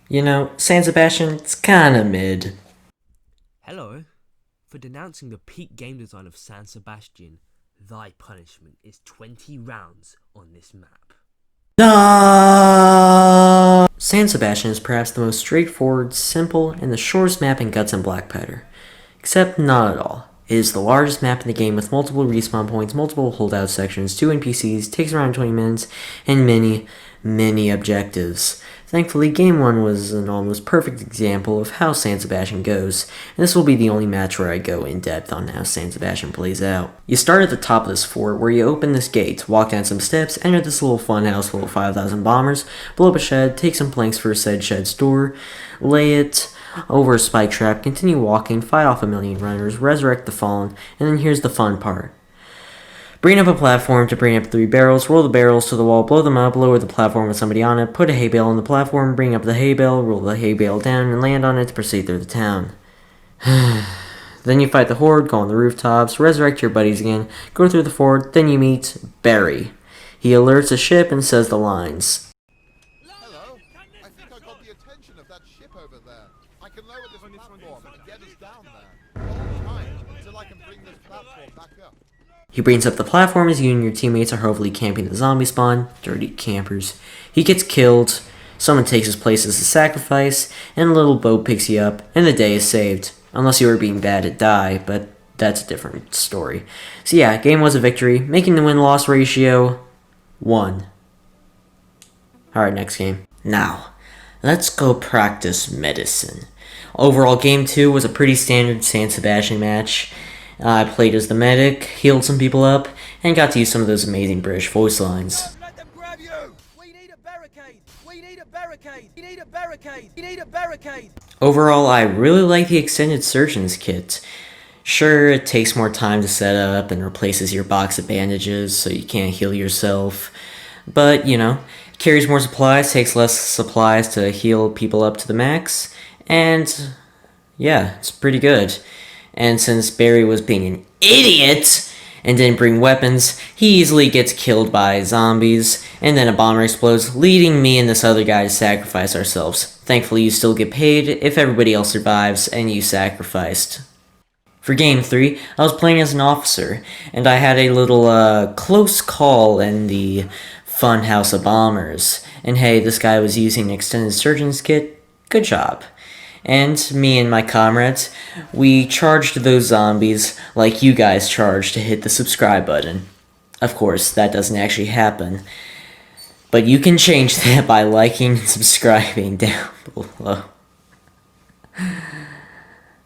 You know, San Sebastian, it's kinda mid. Hello. For denouncing the peak game design of San Sebastian, thy punishment is 20 rounds on this map. No! San Sebastian is perhaps the most straightforward, simple, and the shortest map in Guts and Blackpowder. Except not at all. It is the largest map in the game with multiple respawn points, multiple holdout sections, 2 NPCs, takes around 20 minutes, and many objectives. Thankfully, Game 1 was an almost perfect example of how San Sebastian goes, and this will be the only match where I go in depth on how San Sebastian plays out. You start at the top of this fort, where you open this gate, walk down some steps, enter this little funhouse full of 5,000 bombers, blow up a shed, take some planks for a said shed store, lay it over a spike trap, continue walking, fight off a million runners, resurrect the fallen, and then here's the fun part. Bring up a platform to bring up 3 barrels, roll the barrels to the wall, blow them up, lower the platform with somebody on it, put a hay bale on the platform, bring up the hay bale, roll the hay bale down, and land on it to proceed through the town. Then you fight the horde, go on the rooftops, resurrect your buddies again, go through the fort, then you meet Barry. He alerts a ship and says the lines. Hello. I think I got the attention of that ship over there. I can lower this platform and get us down there. Hold tight until I can bring this platform back up. He brings up the platform as you and your teammates are hopefully camping the zombie spawn. Dirty campers. He gets killed, someone takes his place as a sacrifice, and a little boat picks you up, and the day is saved. Unless you were being bad at die, but that's a different story. So yeah, game was a victory, making the win-loss ratio 1. Alright, next game. Now, let's go practice medicine. Overall, game 2 was a pretty standard San Sebastian match. I played as the medic, healed some people up, and got to use some of those amazing British voice lines. Let them grab you! We need a barricade! We need a barricade! We need a barricade! We need a barricade! Overall, I really like the extended surgeon's kit. Sure, it takes more time to set up and replaces your box of bandages so you can't heal yourself. But, you know, carries more supplies, takes less supplies to heal people up to the max, and yeah, it's pretty good. And since Barry was being an idiot and didn't bring weapons, he easily gets killed by zombies, and then a bomber explodes, leading me and this other guy to sacrifice ourselves. Thankfully, you still get paid if everybody else survives and you sacrificed. For game 3, I was playing as an officer, and I had a little close call in the funhouse of bombers. And hey, this guy was using an extended surgeon's kit. Good job. And me and my comrades, we charged those zombies like you guys charged to hit the subscribe button. Of course, that doesn't actually happen. But you can change that by liking and subscribing down below.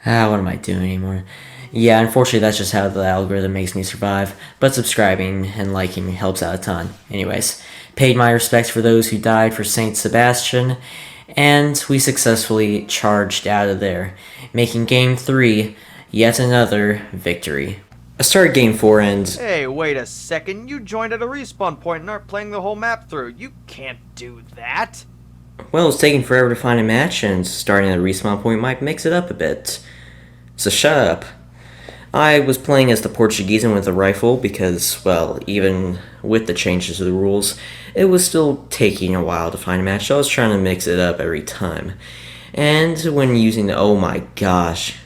What am I doing anymore? Yeah, unfortunately that's just how the algorithm makes me survive, but subscribing and liking helps out a ton. Anyways, paid my respects for those who died for Saint Sebastian, and we successfully charged out of there, making Game 3 yet another victory. I started Game 4 and... Hey, wait a second. You joined at a respawn point and aren't playing the whole map through. You can't do that. Well, it's taking forever to find a match, and starting at a respawn point might mix it up a bit. So shut up. I was playing as the Portuguese and with a rifle because, well, even with the changes to the rules, it was still taking a while to find a match, so I was trying to mix it up every time. And when using the... oh my gosh,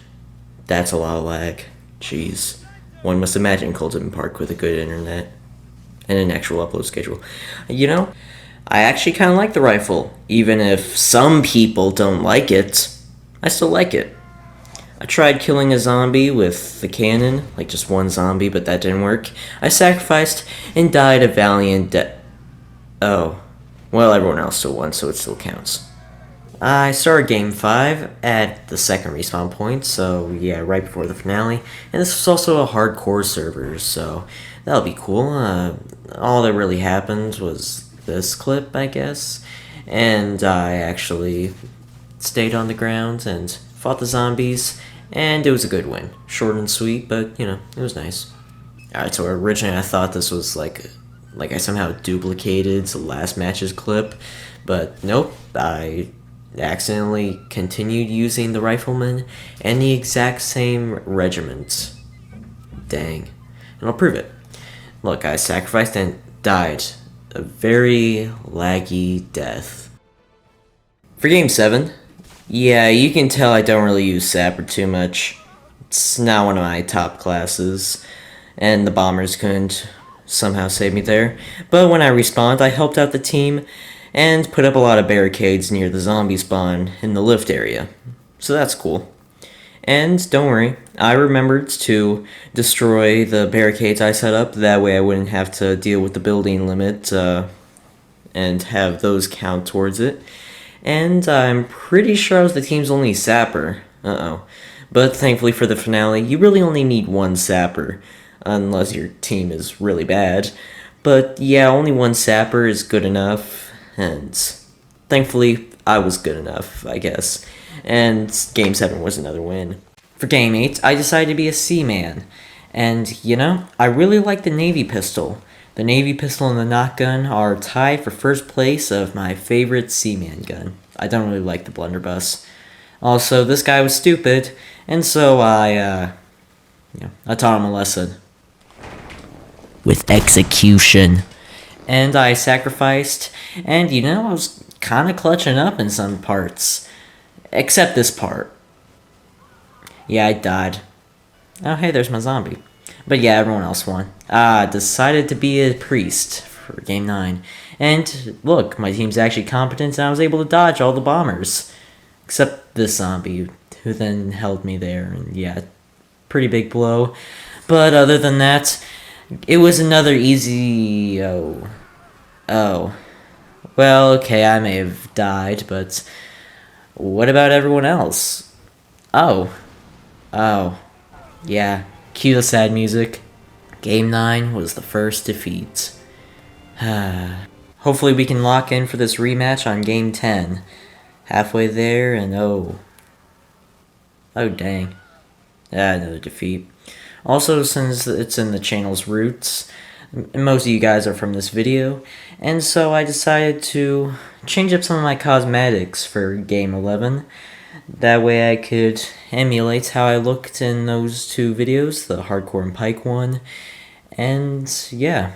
that's a lot of lag. Jeez. One must imagine Colton Park with a good internet and an actual upload schedule. You know, I actually kind of like the rifle. Even if some people don't like it, I still like it. I tried killing a zombie with the cannon, like just one zombie, but that didn't work. I sacrificed and died a valiant death. Oh, well, everyone else still won, so it still counts. I started Game 5 at the second respawn point, so yeah, right before the finale. And this was also a hardcore server, so that'll be cool. All that really happened was this clip, I guess. And I actually stayed on the ground and fought the zombies, and it was a good win. Short and sweet, but, you know, it was nice. Alright, so originally I thought this was like I somehow duplicated the last match's clip, but nope, I accidentally continued using the Rifleman and the exact same regiment. Dang. And I'll prove it. Look, I sacrificed and died a very laggy death. For Game 7, yeah, you can tell I don't really use Sapper too much. It's not one of my top classes, and the bombers couldn't somehow save me there. But when I respawned, I helped out the team and put up a lot of barricades near the zombie spawn in the lift area. So that's cool. And don't worry, I remembered to destroy the barricades I set up, that way I wouldn't have to deal with the building limit and have those count towards it. And I'm pretty sure I was the team's only Sapper. Uh-oh. But thankfully for the finale, you really only need one Sapper, unless your team is really bad. But yeah, only one Sapper is good enough, and thankfully I was good enough, I guess. And Game 7 was another win. For Game 8, I decided to be a Seaman. And, you know, I really like the Navy pistol. The Navy pistol and the knock gun are tied for first place of my favorite Seaman gun. I don't really like the blunderbuss. Also, this guy was stupid, and so I taught him a lesson. With execution. And I sacrificed, and you know, I was kind of clutching up in some parts. Except this part. Yeah, I died. Oh, hey, there's my zombie. But yeah, everyone else won. I decided to be a priest for Game 9. And look, my team's actually competent, and I was able to dodge all the bombers. Except this zombie, who then held me there. And yeah, pretty big blow. But other than that, it was another easy... Oh. Well, okay, I may have died, but... What about everyone else? Oh. Yeah. Cue the sad music. Game 9 was the first defeat. Hopefully we can lock in for this rematch on Game 10. Halfway there, and oh dang. Another defeat. Also, since it's in the channel's roots, most of you guys are from this video, and so I decided to change up some of my cosmetics for Game 11. That way I could emulate how I looked in those two videos, the Hardcore and Pike one, and yeah,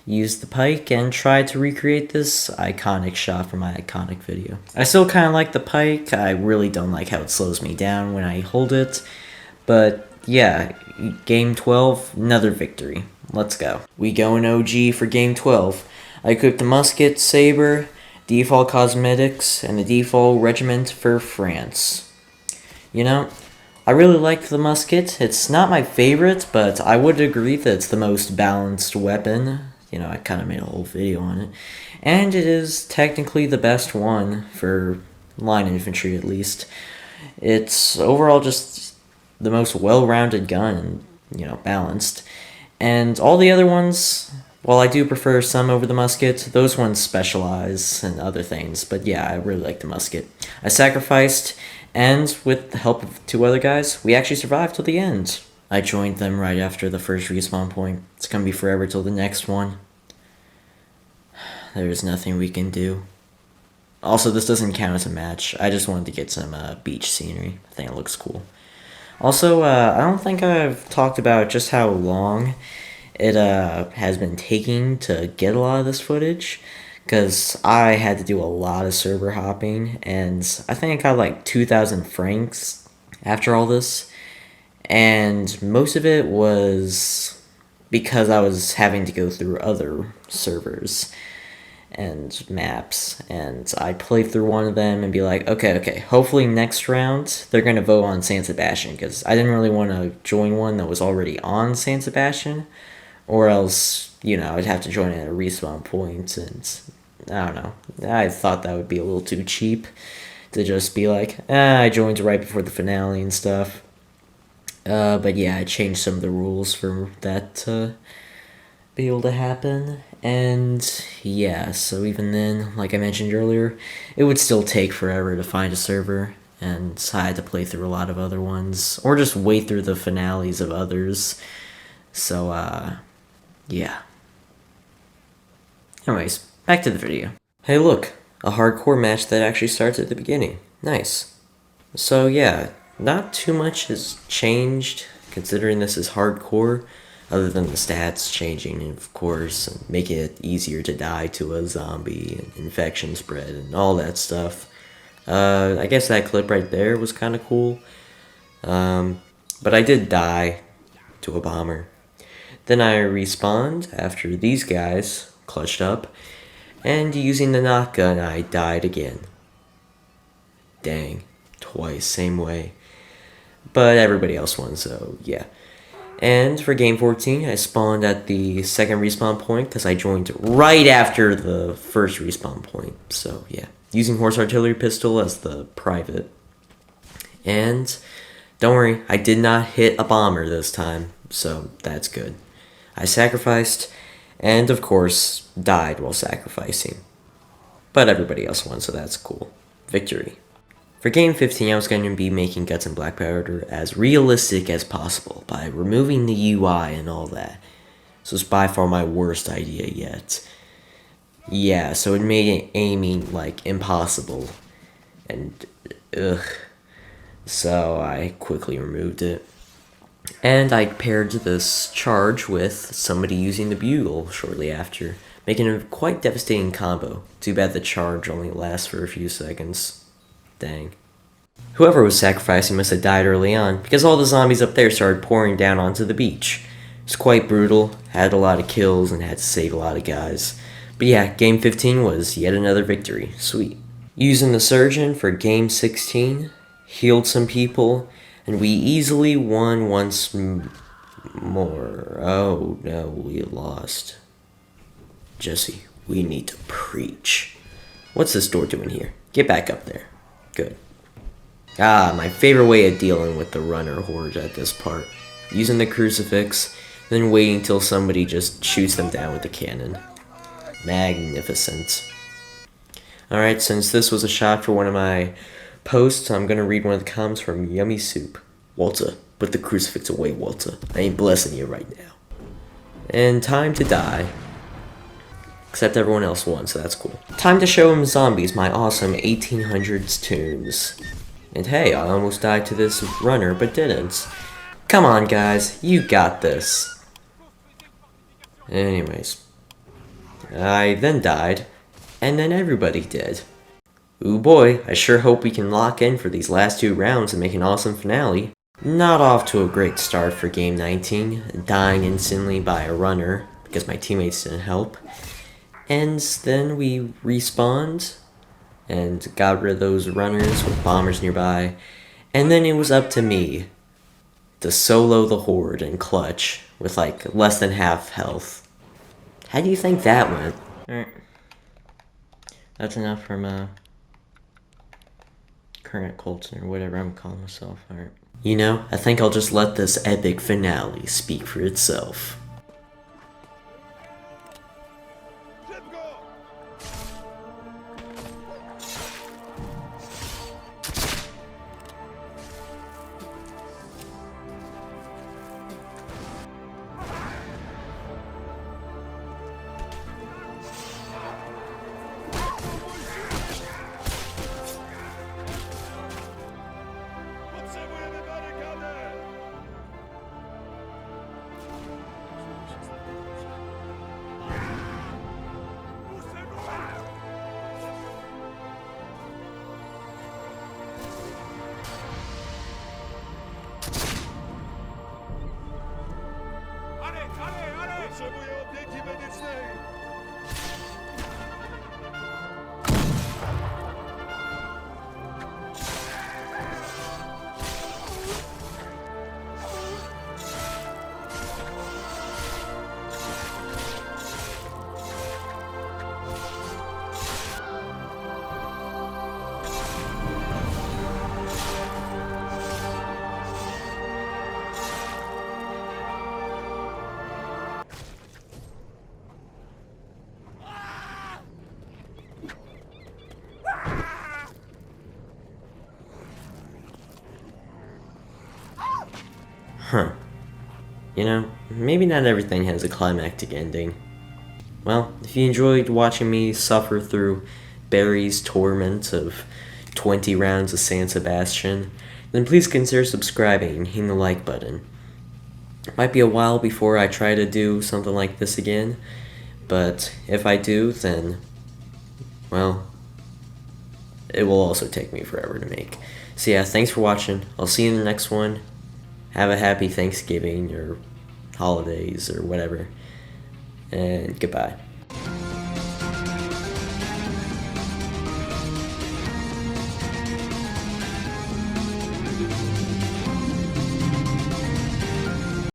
use the Pike and try to recreate this iconic shot from my iconic video. I still kind of like the Pike. I really don't like how it slows me down when I hold it, but yeah, Game 12, another victory. Let's go. We go in OG for Game 12. I equipped the Musket, Saber, default cosmetics, and the default regiment for France. You know, I really like the Musket. It's not my favorite, but I would agree that it's the most balanced weapon. You know, I kind of made a whole video on it. And it is technically the best one for line infantry, at least. It's overall just the most well-rounded gun, you know, balanced. And all the other ones, while I do prefer some over the Musket, those ones specialize in other things. But yeah, I really like the Musket. I sacrificed, and with the help of two other guys, we actually survived till the end. I joined them right after the first respawn point. It's gonna be forever till the next one. There's nothing we can do. Also, this doesn't count as a match. I just wanted to get some beach scenery. I think it looks cool. Also, I don't think I've talked about just how long it has been taking to get a lot of this footage, because I had to do a lot of server hopping, and I think I got like 2,000 francs after all this, and most of it was because I was having to go through other servers and maps, and I'd play through one of them and be like, okay, hopefully next round they're going to vote on San Sebastian, because I didn't really want to join one that was already on San Sebastian, or else, you know, I'd have to join at a respawn point, and I don't know, I thought that would be a little too cheap to just be like, I joined right before the finale and stuff. But yeah, I changed some of the rules for that to be able to happen. And yeah, so even then, like I mentioned earlier, it would still take forever to find a server, and I had to play through a lot of other ones, or just wait through the finales of others. So, yeah. Anyways, back to the video. Hey look, a hardcore match that actually starts at the beginning. Nice. So yeah, not too much has changed, considering this is hardcore, other than the stats changing, and of course, and making it easier to die to a zombie, and infection spread, and all that stuff. I guess that clip right there was kind of cool. But I did die to a bomber. Then I respawned after these guys clutched up, and using the knock gun, I died again. Dang, twice, same way. But everybody else won, so yeah. And for game 14, I spawned at the second respawn point because I joined right after the first respawn point. So yeah, using horse artillery pistol as the private. And don't worry, I did not hit a bomber this time, so that's good. I sacrificed, and of course, died while sacrificing. But everybody else won, so that's cool. Victory. For game 15, I was going to be making Guts and Blackpowder as realistic as possible by removing the UI and all that. This was by far my worst idea yet. Yeah, so it made aiming, like, impossible. And, ugh. So I quickly removed it. And I paired this charge with somebody using the bugle shortly after, making a quite devastating combo. Too bad the charge only lasts for a few seconds. Dang. Whoever was sacrificing must have died early on, because all the zombies up there started pouring down onto the beach. It was quite brutal, had a lot of kills, and had to save a lot of guys. But yeah, game 15 was yet another victory. Sweet. Using the surgeon for game 16, healed some people, and we easily won once more. Oh no, we lost. Jesse, we need to preach. What's this door doing here? Get back up there. Good. Ah, my favorite way of dealing with the runner horde at this part. Using the Crucifix, then waiting till somebody just shoots them down with the cannon. Magnificent. Alright, since this was a shot for one of my posts, I'm gonna read one of the comments from Yummy Soup. Walter, put the Crucifix away, Walter. I ain't blessing you right now. And time to die. Except everyone else won, so that's cool. Time to show him zombies my awesome 1800s tunes. And hey, I almost died to this runner, but didn't. Come on, guys, you got this. Anyways. I then died, and then everybody did. Ooh boy, I sure hope we can lock in for these last 2 rounds and make an awesome finale. Not off to a great start for game 19, dying instantly by a runner, because my teammates didn't help. And then we respawned, and got rid of those runners with bombers nearby, and then it was up to me to solo the horde and clutch with like less than half health. How do you think that went? Alright. That's enough from current Colton or whatever I'm calling myself. Alright. You know, I think I'll just let this epic finale speak for itself. Huh. You know, maybe not everything has a climactic ending. Well, if you enjoyed watching me suffer through Barry's torment of 20 rounds of San Sebastian, then please consider subscribing and hitting the like button. It might be a while before I try to do something like this again, but if I do, then, well, it will also take me forever to make. So yeah, thanks for watching. I'll see you in the next one. Have a happy Thanksgiving or holidays or whatever. And goodbye.